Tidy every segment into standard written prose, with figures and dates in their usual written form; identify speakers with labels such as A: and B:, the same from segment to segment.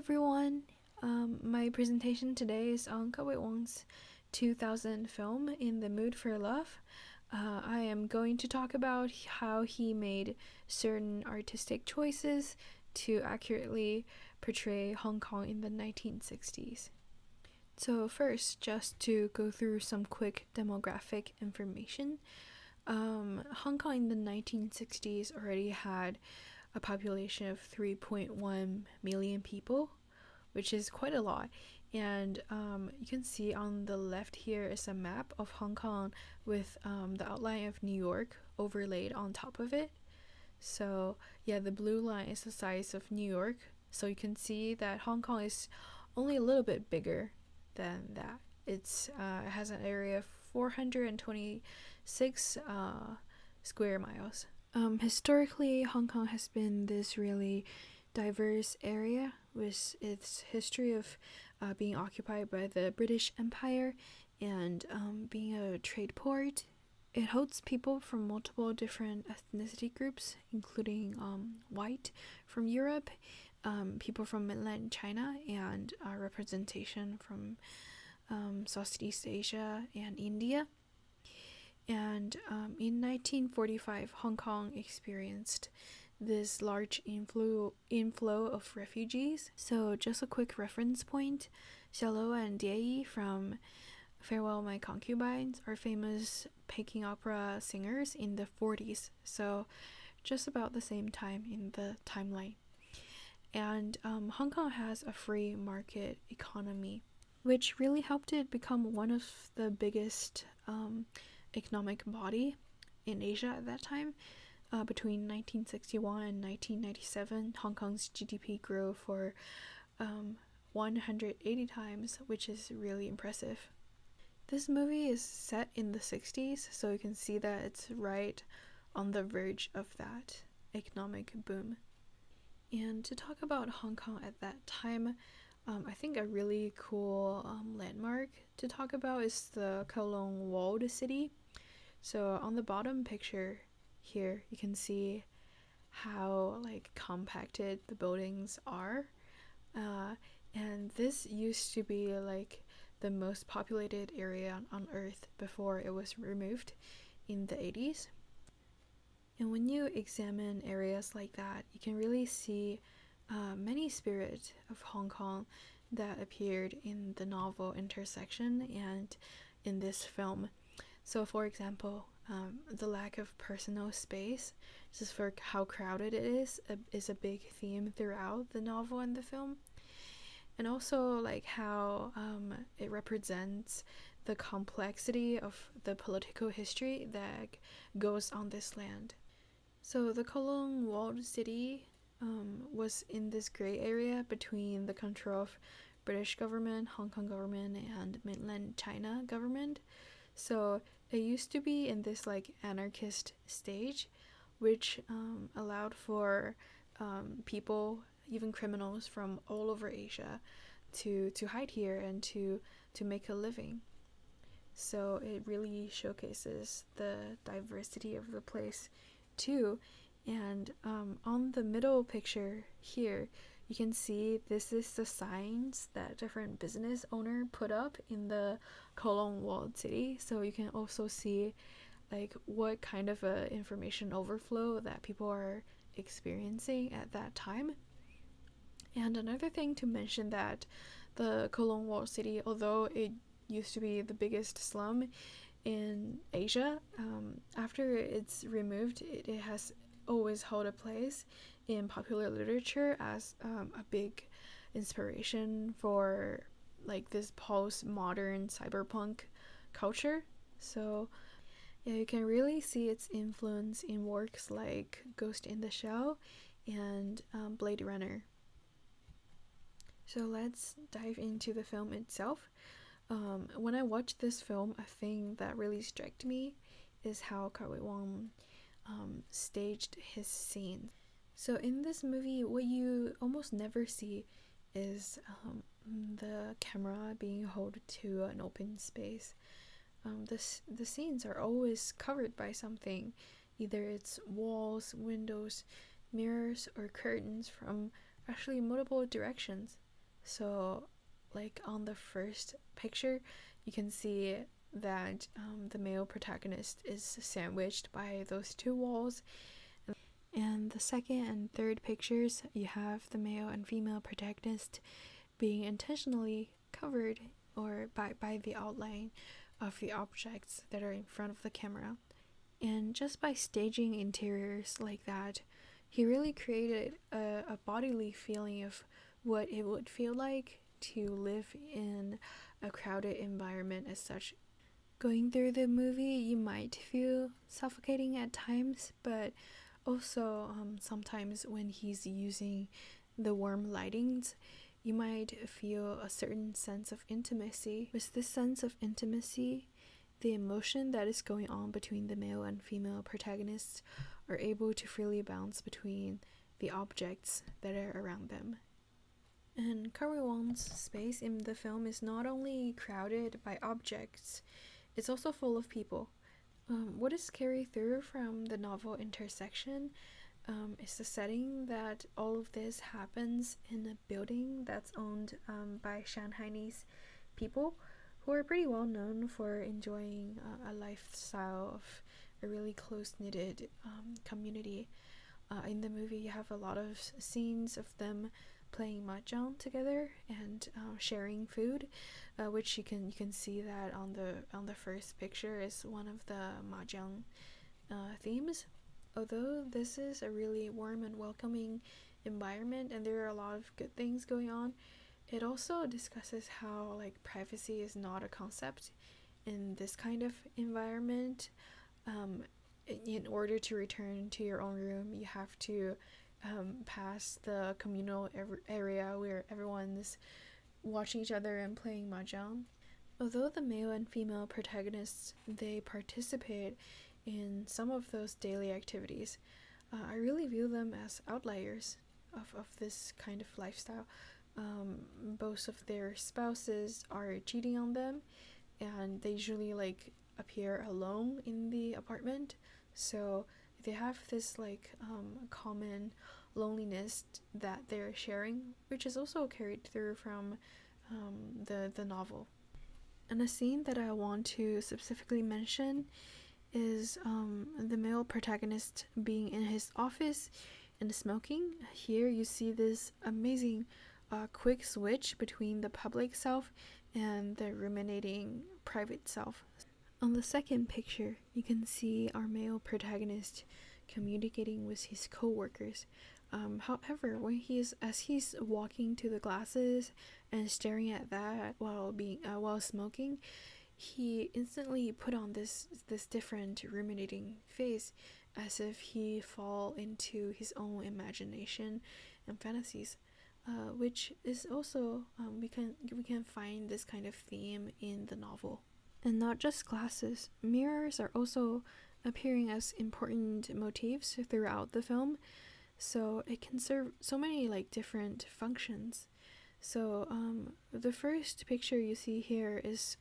A: everyone. My presentation today is on Wai Wong's 2000 film In the Mood for Love. I am going to talk about how he made certain artistic choices to accurately portray Hong Kong in the 1960s. So first, just to go through some quick demographic information, Hong Kong in the 1960s already had a population of 3.1 million people, which is quite a lot. And you can see on the left here is a map of Hong Kong with the outline of New York overlaid on top of it. So yeah, the blue line is the size of New York. So you can see that Hong Kong is only a little bit bigger than that. It has an area of 426 square miles. Historically, Hong Kong has been this really diverse area with its history of being occupied by the British Empire and being a trade port. It hosts people from multiple different ethnicity groups, including white from Europe, people from mainland China, and representation from Southeast Asia and India. And in 1945, Hong Kong experienced this large inflow of refugees. So just a quick reference point, Xiaolo and Diei from Farewell My Concubines are famous Peking opera singers in the 40s, so just about the same time in the timeline. And Hong Kong has a free market economy, which really helped it become one of the biggest economic body in Asia at that time. Between 1961 and 1997, Hong Kong's GDP grew for 180 times, which is really impressive. This movie is set in the 60s, so you can see that it's right on the verge of that economic boom. And to talk about Hong Kong at that time, I think a really cool landmark to talk about is the Kowloon Walled City. So on the bottom picture here, you can see how compacted the buildings are, and this used to be the most populated area on Earth before it was removed in the 80s. And when you examine areas like that, you can really see many spirits of Hong Kong that appeared in the novel Intersection and in this film. So for example, the lack of personal space, just for how crowded it is a big theme throughout the novel and the film. And also how it represents the complexity of the political history that goes on this land. So the Kowloon Walled City was in this gray area between the control of British government, Hong Kong government, and mainland China government. So it used to be in this anarchist stage, which allowed for people, even criminals from all over Asia, to hide here and to make a living. So it really showcases the diversity of the place too. And on the middle picture here, you can see this is the signs that different business owner put up in the Kowloon Walled City. So you can also see what kind of information overflow that people are experiencing at that time. And another thing to mention, that the Kowloon Walled City, although it used to be the biggest slum in Asia, after it's removed, it has always held a place in popular literature as a big inspiration for this post-modern cyberpunk culture. So yeah, you can really see its influence in works like Ghost in the Shell and Blade Runner. So let's dive into the film itself. When I watched this film, a thing that really struck me is how Wai Wong staged his scenes. So in this movie, what you almost never see is the camera being held to an open space. The scenes are always covered by something. Either it's walls, windows, mirrors, or curtains from actually multiple directions. So like on the first picture, you can see that the male protagonist is sandwiched by those two walls. And the second and third pictures, you have the male and female protagonist being intentionally covered or by the outline of the objects that are in front of the camera. And just by staging interiors like that, he really created a bodily feeling of what it would feel like to live in a crowded environment as such. Going through the movie, you might feel suffocating at times, but also sometimes when he's using the warm lightings, you might feel a certain sense of intimacy. With this sense of intimacy, the emotion that is going on between the male and female protagonists are able to freely bounce between the objects that are around them. And Wai Wong's space in the film is not only crowded by objects, it's also full of people. What is carried through from the novel Intersection is the setting that all of this happens in a building that's owned by Shanghainese people who are pretty well known for enjoying a lifestyle of a really close-knitted community. In the movie, you have a lot of scenes of them playing mahjong together and sharing food, which you can see that on the first picture is one of the mahjong themes. Although this is a really warm and welcoming environment and there are a lot of good things going on, it also discusses how like privacy is not a concept in this kind of environment. In order to return to your own room, you have to pass the communal area where everyone's watching each other and playing mahjong. Although the male and female protagonists, they participate in some of those daily activities, I really view them as outliers of this kind of lifestyle. Both of their spouses are cheating on them, and they usually like appear alone in the apartment, so they have this like common loneliness that they're sharing, which is also carried through from the novel. And a scene that I want to specifically mention is the male protagonist being in his office and smoking. Here you see this amazing quick switch between the public self and the ruminating private self. On the second picture, you can see our male protagonist communicating with his co-workers. However, as he's walking to the glasses and staring at that while smoking, he instantly put on this different ruminating face, as if he fall into his own imagination and fantasies, which is also we can find this kind of theme in the novel. And not just glasses, mirrors are also appearing as important motifs throughout the film, so it can serve so many like different functions. So the first picture you see here is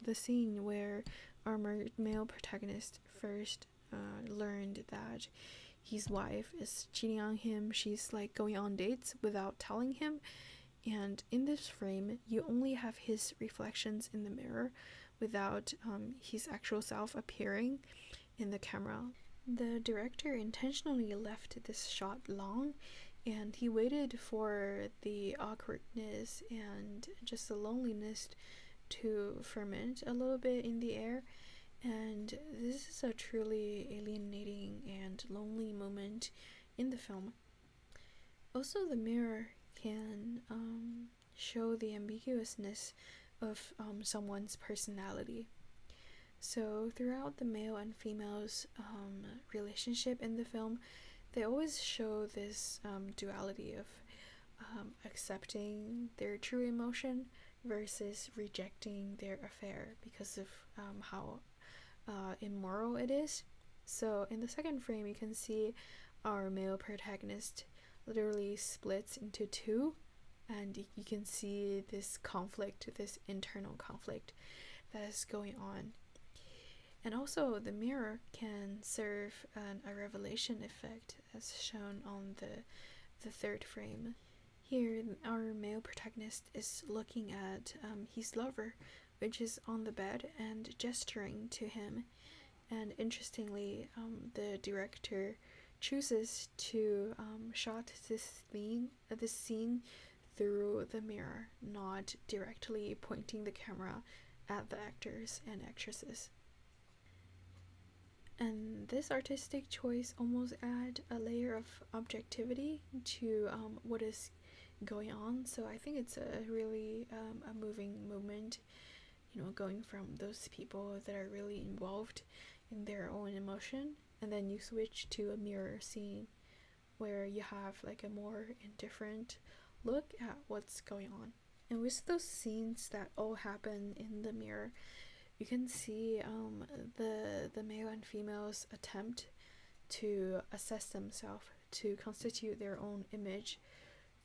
A: the scene where our male protagonist first learned that his wife is cheating on him. She's like going on dates without telling him, and in this frame you only have his reflections in the mirror without his actual self appearing in the camera. The director intentionally left this shot long, and he waited for the awkwardness and just the loneliness to ferment a little bit in the air, and this is a truly alienating and lonely moment in the film. Also, the mirror can show the ambiguousness of someone's personality. So throughout the male and female's relationship in the film, they always show this duality of accepting their true emotion versus rejecting their affair because of how immoral it is. So in the second frame, you can see our male protagonist literally splits into two, and you can see this conflict, this internal conflict that is going on. And also the mirror can serve a revelation effect, as shown on the third frame. Here, our male protagonist is looking at his lover, which is on the bed, and gesturing to him. And interestingly, the director chooses to shot this scene through the mirror, not directly pointing the camera at the actors and actresses. And this artistic choice almost add a layer of objectivity to what is going on. So I think it's a really a moving moment, going from those people that are really involved in their own emotion, and then you switch to a mirror scene where you have like a more indifferent look at what's going on. And with those scenes that all happen in the mirror, you can see the male and female's attempt to assess themselves, to constitute their own image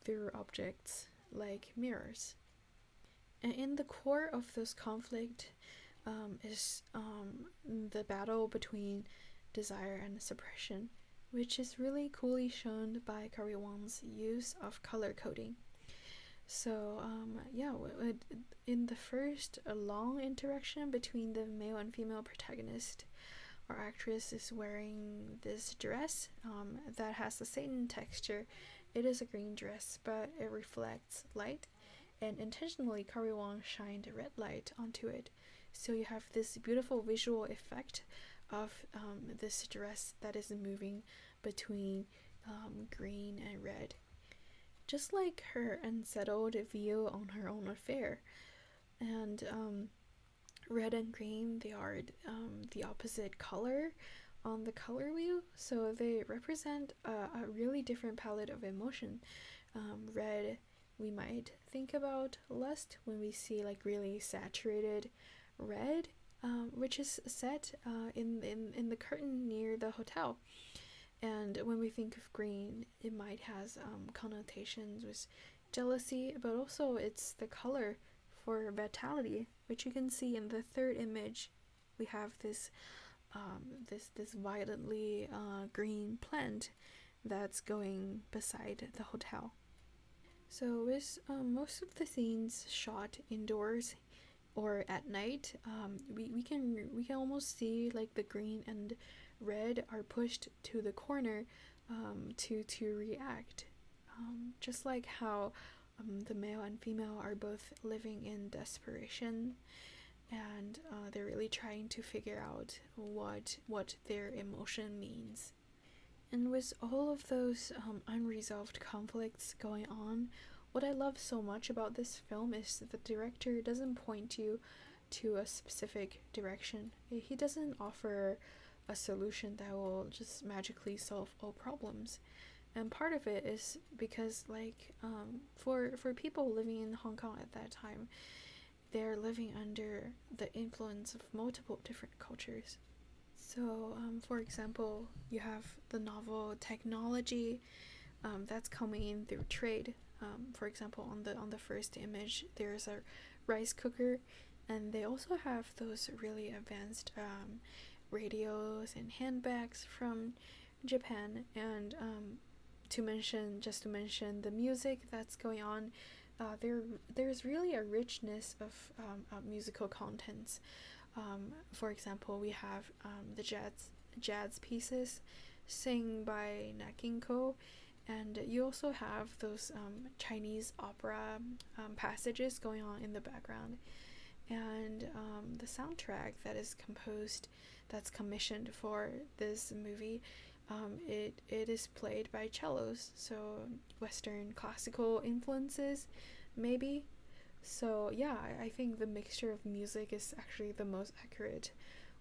A: through objects like mirrors. And in the core of this conflict is the battle between desire and suppression, which is really coolly shown by Wai Wong's use of color coding. So in the first long interaction between the male and female protagonist, our actress is wearing this dress that has a satin texture. It is a green dress, but it reflects light, and intentionally Wai Wong shined red light onto it. So you have this beautiful visual effect of this dress that is moving between green and red. Just like her unsettled view on her own affair. And red and green, they are the opposite color on the color wheel, so they represent a really different palette of emotion. Red, we might think about lust when we see like really saturated red, which is set in the curtain near the hotel. And when we think of green, it might has connotations with jealousy, but also it's the color for vitality, which you can see in the third image. We have this violently green plant that's going beside the hotel. So with most of the scenes shot indoors or at night, we can almost see like the green and red are pushed to the corner to react, just like how the male and female are both living in desperation, and they're really trying to figure out what their emotion means. And with all of those unresolved conflicts going on, what I love so much about this film is that the director doesn't point you to a specific direction. He doesn't offer a solution that will just magically solve all problems. And part of it is because for people living in Hong Kong at that time, they're living under the influence of multiple different cultures. So for example, you have the novel technology that's coming in through trade. For example, on the first image, there's a rice cooker, and they also have those really advanced radios and handbags from Japan. And to mention the music that's going on, there's really a richness of musical contents. For example, we have the jazz pieces sung by Nat King Cole, and you also have those Chinese opera passages going on in the background, and the soundtrack that's commissioned for this movie, it is played by cellos, so Western classical influences maybe. So yeah, I think the mixture of music is actually the most accurate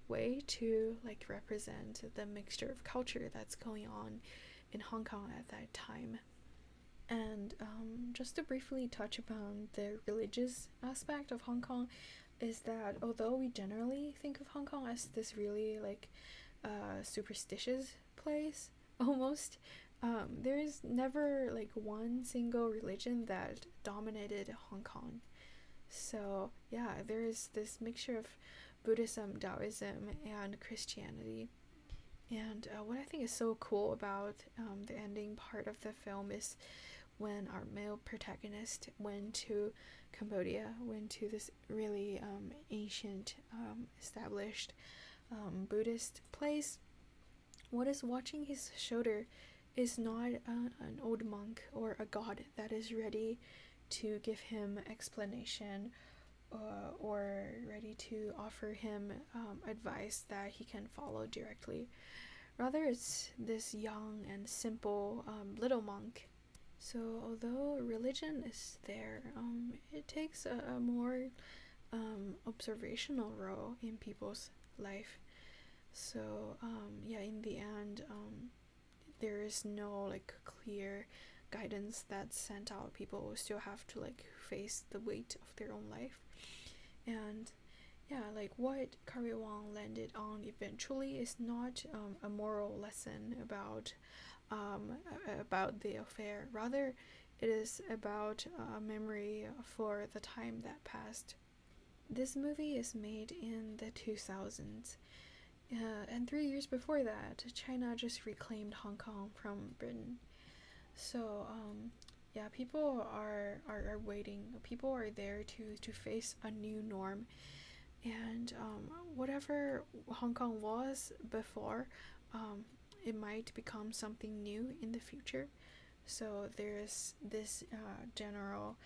A: way to represent the mixture of culture that's going on in Hong Kong at that time. And just to briefly touch upon the religious aspect of Hong Kong, is that although we generally think of Hong Kong as this really superstitious place almost, there is never one single religion that dominated Hong Kong. So yeah, there is this mixture of Buddhism, Taoism, and Christianity. And what I think is so cool about the ending part of the film is when our male protagonist went to Cambodia, went to this really ancient, established Buddhist place. What is watching his shoulder is not an old monk or a god that is ready to give him explanation or ready to offer him advice that he can follow directly. Rather, it's this young and simple little monk. So, although religion is there, it takes a more observational role in people's life. So, yeah, in the end, there is no like clear guidance that's sent out. People will still have to like face the weight of their own life. And yeah, like what Wai Wong landed on eventually is not a moral lesson about the affair. Rather, it is about a memory for the time that passed. This movie is made in the 2000s, and 3 years before that, China just reclaimed Hong Kong from Britain. So, yeah, people are waiting. People are there to face a new norm, and whatever Hong Kong was before, it might become something new in the future. So there's this general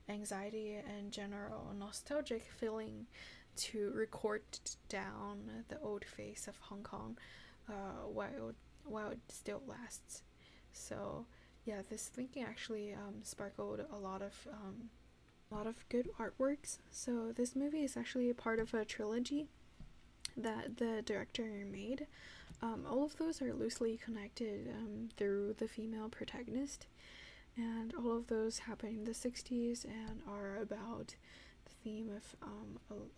A: anxiety and general nostalgic feeling to record down the old face of Hong Kong while it still lasts. So yeah, this thinking actually sparkled a lot of good artworks. So this movie is actually a part of a trilogy that the director made. All of those are loosely connected through the female protagonist, and all of those happen in the 60s and are about the theme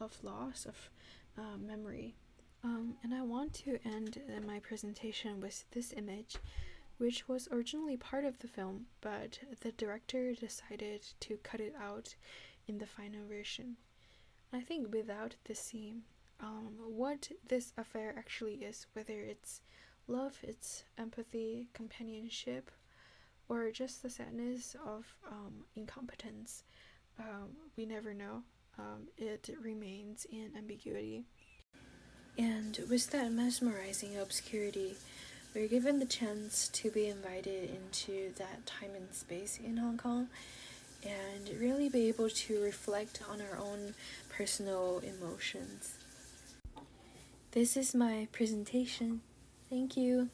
A: of loss of memory. And I want to end my presentation with this image, which was originally part of the film, but the director decided to cut it out in the final version. I think without this scene, what this affair actually is, whether it's love, it's empathy, companionship, or just the sadness of incompetence, we never know. It remains in ambiguity. And with that mesmerizing obscurity, we're given the chance to be invited into that time and space in Hong Kong and really be able to reflect on our own personal emotions. This is my presentation. Thank you.